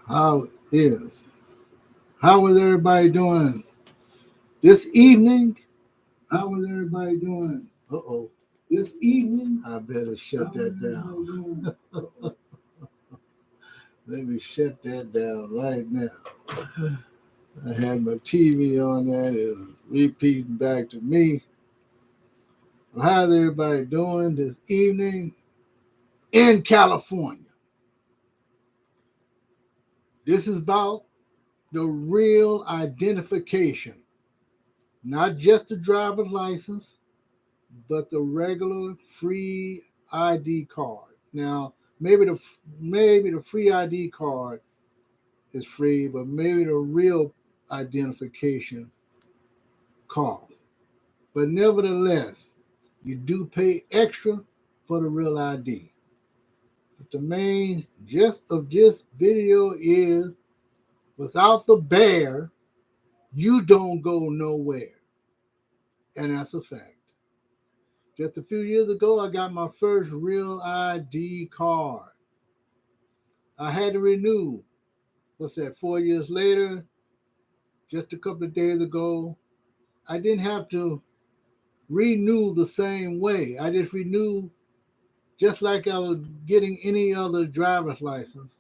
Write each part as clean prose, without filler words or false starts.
How is? How is everybody doing this evening? How is everybody doing? Uh-oh. This evening? I better shut that down. Let me shut that down right now. I had my TV on that. It's repeating back to me. Well, how's everybody doing this evening in California? This is about the real identification, not just the driver's license, but the regular free ID card. Now, maybe the free ID card is free, but maybe the real identification costs. But nevertheless, you do pay extra for the real ID. But the main gist of this video is without the bear, you don't go nowhere. And that's a fact. Just a few years ago, I got my first real ID card. I had to renew. What's that, 4 years later? Just a couple of days ago, I didn't have to renew the same way. I just renewed just like I was getting any other driver's license.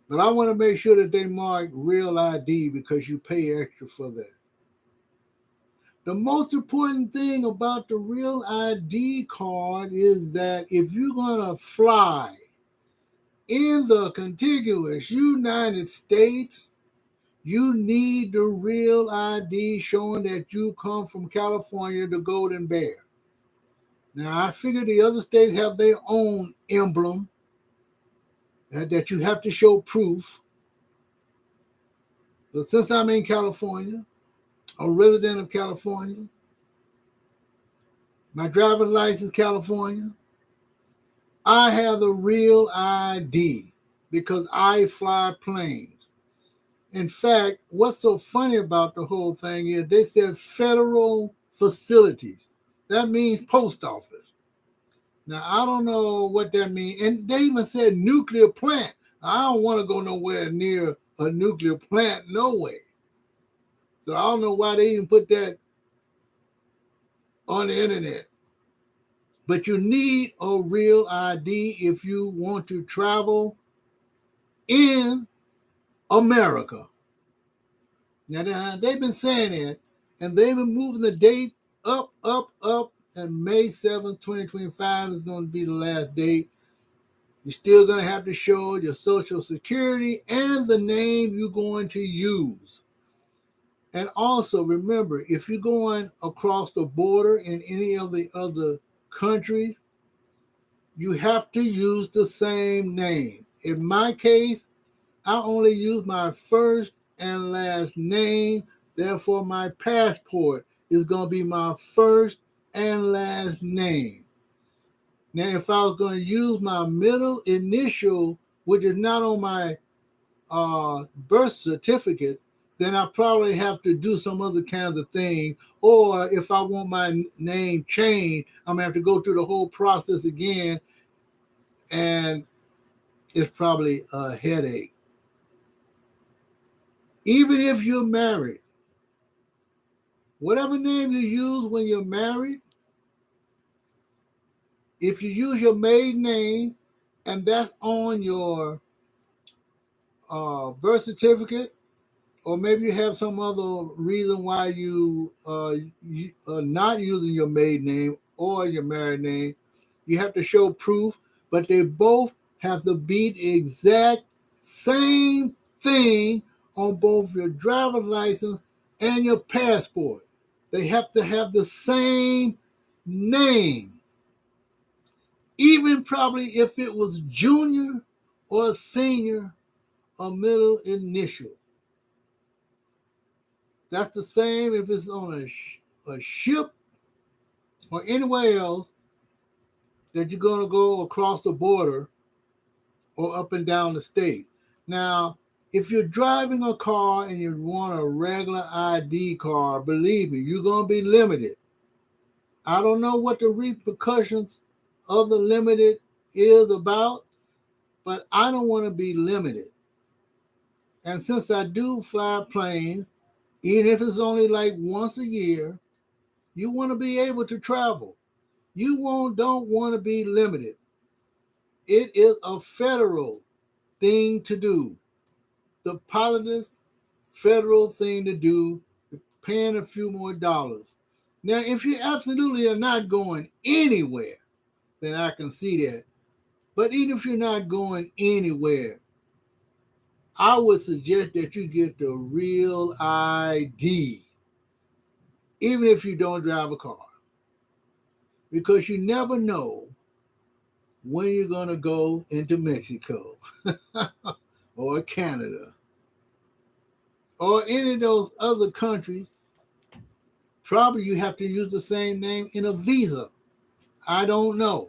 But I want to make sure that they mark real ID because you pay extra for that. The most important thing about the real ID card is that if you're going to fly in the contiguous United States, you need the real ID showing that you come from California, the Golden Bear. Now, I figure the other states have their own emblem that you have to show proof. But since I'm in California, a resident of California, my driver's license California, I have the real ID because I fly planes. In fact, what's so funny about the whole thing is they said federal facilities. That means post office. Now, I don't know what that means. And they even said nuclear plant. I don't want to go nowhere near a nuclear plant, no way. So I don't know why they even put that on the internet. But you need a real ID if you want to travel in America. Now, they've been saying that, and they've been moving the date up, and May 7th, 2025 is going to be the last date. You're still going to have to show your social security and the name you're going to use. And also remember, if you're going across the border in any of the other countries, you have to use the same name. In my case, I only use my first and last name. Therefore, my passport is going to be my first and last name. Now, if I was going to use my middle initial, which is not on my birth certificate, then I probably have to do some other kinds of thing. Or if I want my name changed, I'm going to have to go through the whole process again. And it's probably a headache. Even if you're married, whatever name you use when you're married, if you use your maiden name and that's on your birth certificate, or maybe you have some other reason why you are not using your maiden name or your married name, you have to show proof, but they both have to be the exact same thing on both your driver's license and your passport. They have to have the same name. Even probably if it was junior or senior or middle initial. That's the same if it's on a ship or anywhere else that you're going to go across the border or up and down the state. Now, if you're driving a car and you want a regular ID card, believe me, you're going to be limited. I don't know what the repercussions of the limited is about, but I don't want to be limited. And since I do fly planes, even if it's only like once a year, you want to be able to travel. Don't want to be limited. It is a federal thing to do. The positive federal thing to do, paying a few more dollars. Now, if you absolutely are not going anywhere, then I can see that. But even if you're not going anywhere, I would suggest that you get the real ID, even if you don't drive a car, because you never know when you're going to go into Mexico or Canada or any of those other countries. Probably you have to use the same name in a visa. I don't know.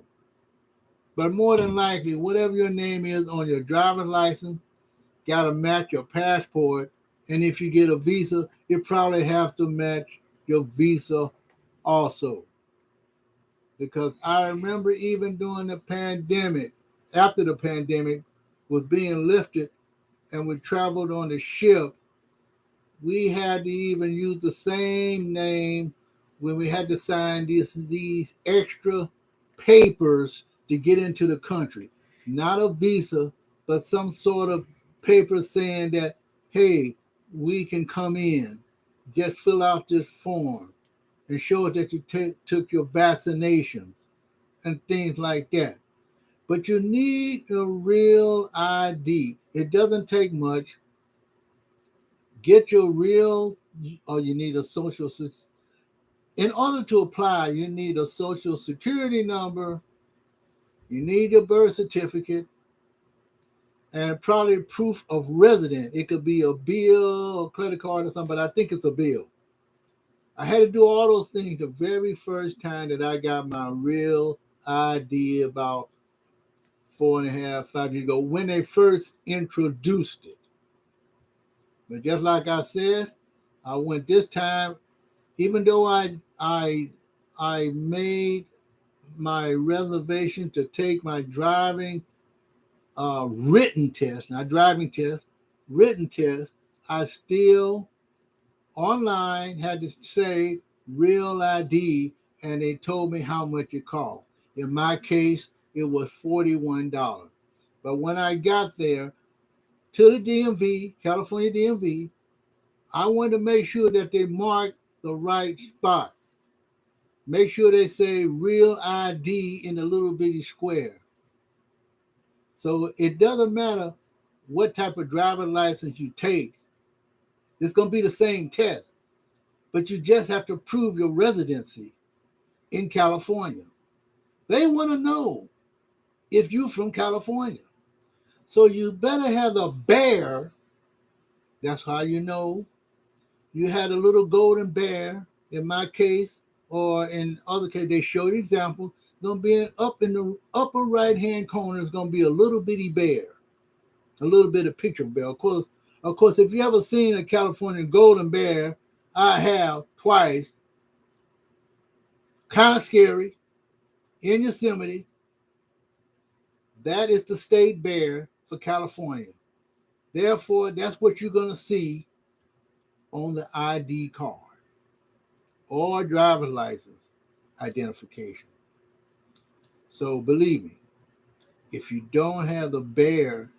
But more than likely, whatever your name is on your driver's license, got to match your passport. And if you get a visa, it probably have to match your visa also. Because I remember even during the pandemic, after the pandemic was being lifted and we traveled on the ship, we had to even use the same name when we had to sign these extra papers to get into the country. Not a visa, but some sort of paper saying that, hey, we can come in. Just fill out this form and show it that you took your vaccinations and things like that. But you need a real ID. It doesn't take much. Get your real, or you need a social. In order to apply, you need a social security number. You need your birth certificate and probably proof of resident. It could be a bill or credit card or something, but I think it's a bill. I had to do all those things the very first time that I got my real ID about 4.5, 5 years ago when they first introduced it. But just like I said, I went this time, even though I made my reservation to take my driving written test, not driving test, written test, I still online had to say real ID, and they told me how much it cost. In my case, it was $41. But when I got there to the DMV, California DMV, I wanted to make sure that they marked the right spot. Make sure they say real ID in the little bitty square. So it doesn't matter what type of driver's license you take. It's going to be the same test, but you just have to prove your residency in California. They want to know if you're from California. So you better have the bear. That's how you know you had a little golden bear. In my case, or in other cases, they show the example. Going to be up in the upper right hand corner is going to be a little bitty bear, a little bit of picture bear. Of course, if you ever seen a California golden bear, I have twice. Kind of scary. In Yosemite, that is the state bear for California. Therefore, that's what you're going to see on the ID card or driver's license identification. So believe me, if you don't have the bear,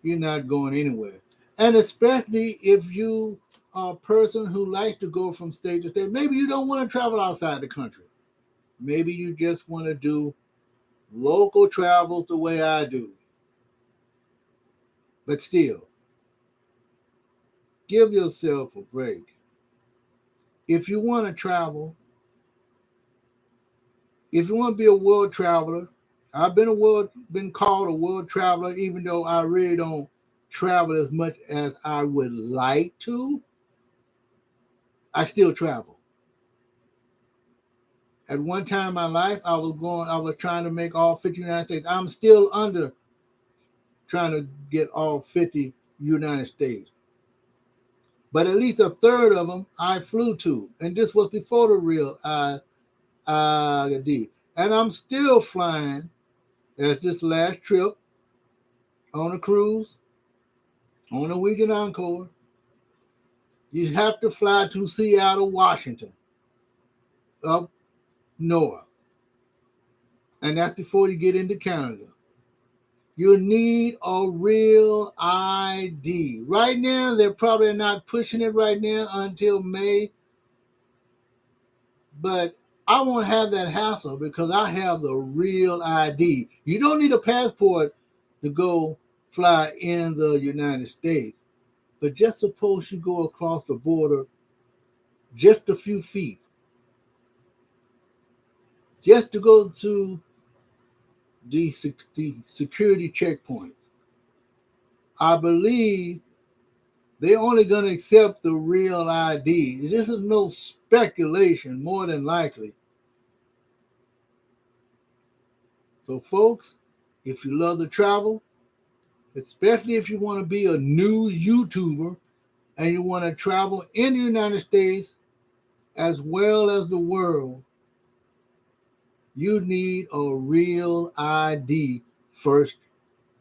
you're not going anywhere. And especially if you are a person who likes to go from state to state, maybe you don't want to travel outside the country. Maybe you just want to do local travels the way I do. But still, give yourself a break. If you want to travel, if you want to be a world traveler, I've been called a world traveler, even though I really don't travel as much as I would like to. I still travel. At one time in my life, I was trying to make all 50 United States. I'm still under trying to get all 50 United States. But at least a third of them I flew to. And this was before the real ID. And I'm still flying as this last trip on a cruise. on Norwegian Encore, you have to fly to Seattle, Washington, up north. And that's before you get into Canada. You need a real ID. Right now, they're probably not pushing it right now until May, but I won't have that hassle because I have the real ID. You don't need a passport to go fly in the United States, but just suppose you go across the border just a few feet, just to go to the security checkpoints. I believe they're only going to accept the real ID. This is no speculation, more than likely. So, folks, if you love to travel, especially if you want to be a new YouTuber and you want to travel in the United States as well as the world, you need a real ID first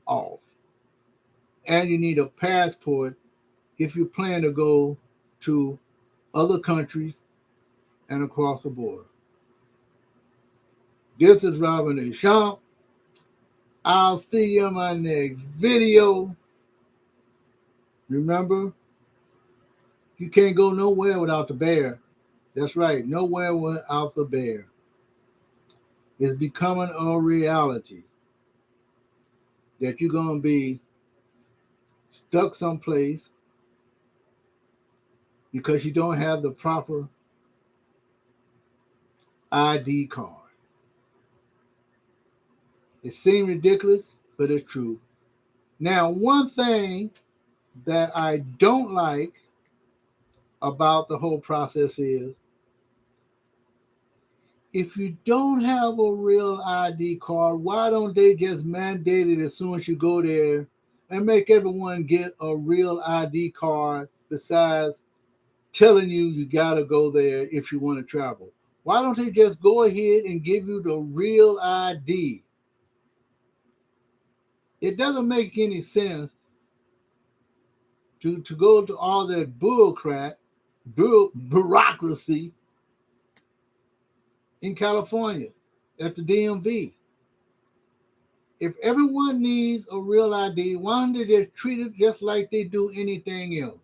off. And you need a passport if you plan to go to other countries and across the border. This is Robin Deschamps. I'll see you in my next video. Remember, you can't go nowhere without the bear. That's right, nowhere without the bear. It's becoming a reality that you're going to be stuck someplace because you don't have the proper ID card. It seems ridiculous, but it's true. Now, one thing that I don't like about the whole process is if you don't have a real ID card, why don't they just mandate it as soon as you go there and make everyone get a real ID card besides telling you you got to go there if you want to travel? Why don't they just go ahead and give you the real ID? It doesn't make any sense to go to all that bureaucracy in California at the DMV. If everyone needs a real ID, why don't they just treat it just like they do anything else?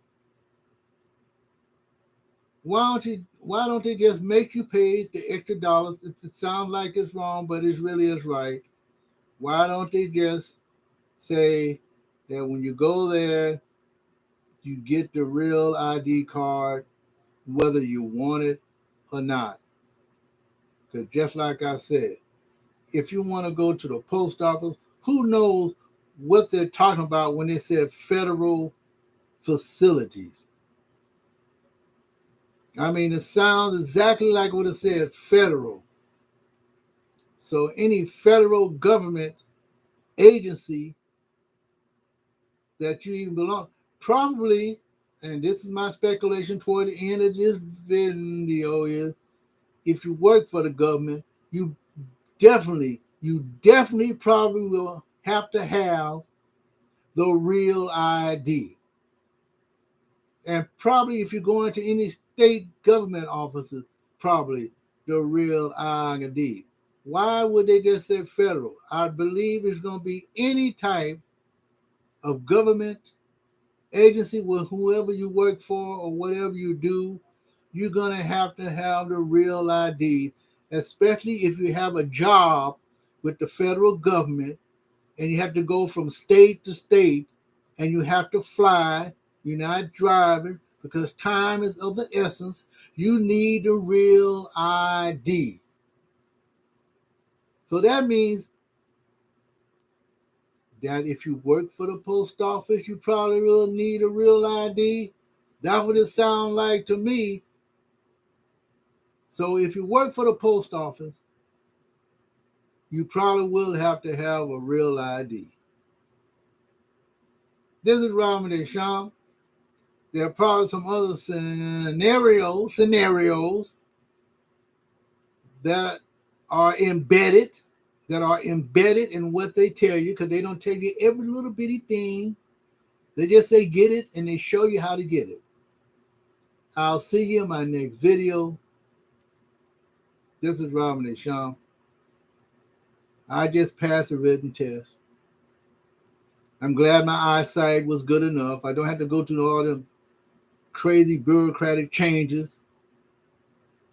Why don't they just make you pay the extra dollars? It sounds like it's wrong, but it really is right. Why don't they just say that when you go there, you get the real ID card, whether you want it or not? Because just like I said, if you want to go to the post office, who knows what they're talking about when they said federal facilities? I mean, it sounds exactly like what it said, federal. So any federal government agency that you even belong, probably, and this is my speculation toward the end of this video, is if you work for the government, you definitely probably will have to have the real ID. And probably if you go into any state government offices, probably the real ID. Why would they just say federal? I believe it's going to be any type of government agency with whoever you work for or whatever you do, you're going to have the real ID, especially if you have a job with the federal government and you have to go from state to state and you have to fly. You're not driving because time is of the essence. You need the real ID. So that means that if you work for the post office, you probably will need a real ID. That's what it sounds like to me. So if you work for the post office, you probably will have to have a real ID. This is Robin Deschamps. There are probably some other scenarios that are embedded in what they tell you, because they don't tell you every little bitty thing They just say get it and they show you how to get it. I'll see you in my next video. This is Robin Deschamps. I just passed the written test. I'm glad my eyesight was good enough. I don't have to go through all the crazy bureaucratic changes.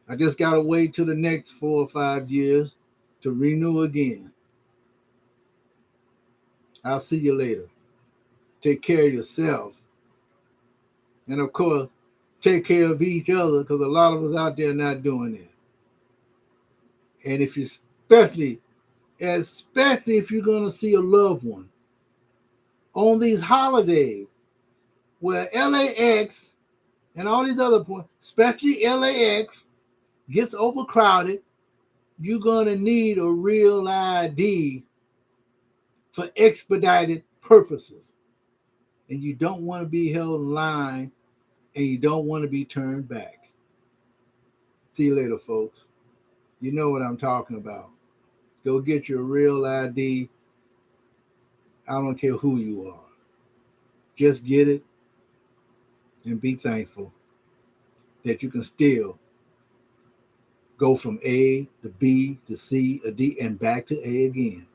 I just got to wait till the next 4 or 5 years to renew again. I'll see you later. Take care of yourself. And of course, take care of each other, because a lot of us out there not doing it. And if you especially if you're going to see a loved one on these holidays where LAX and all these other points, especially LAX, gets overcrowded, you're going to need a real ID for expedited purposes. And you don't want to be held in line, and you don't want to be turned back. See you later, folks. You know what I'm talking about. Go get your real ID. I don't care who you are. Just get it and be thankful that you can still go from A to B to C to D and back to A again.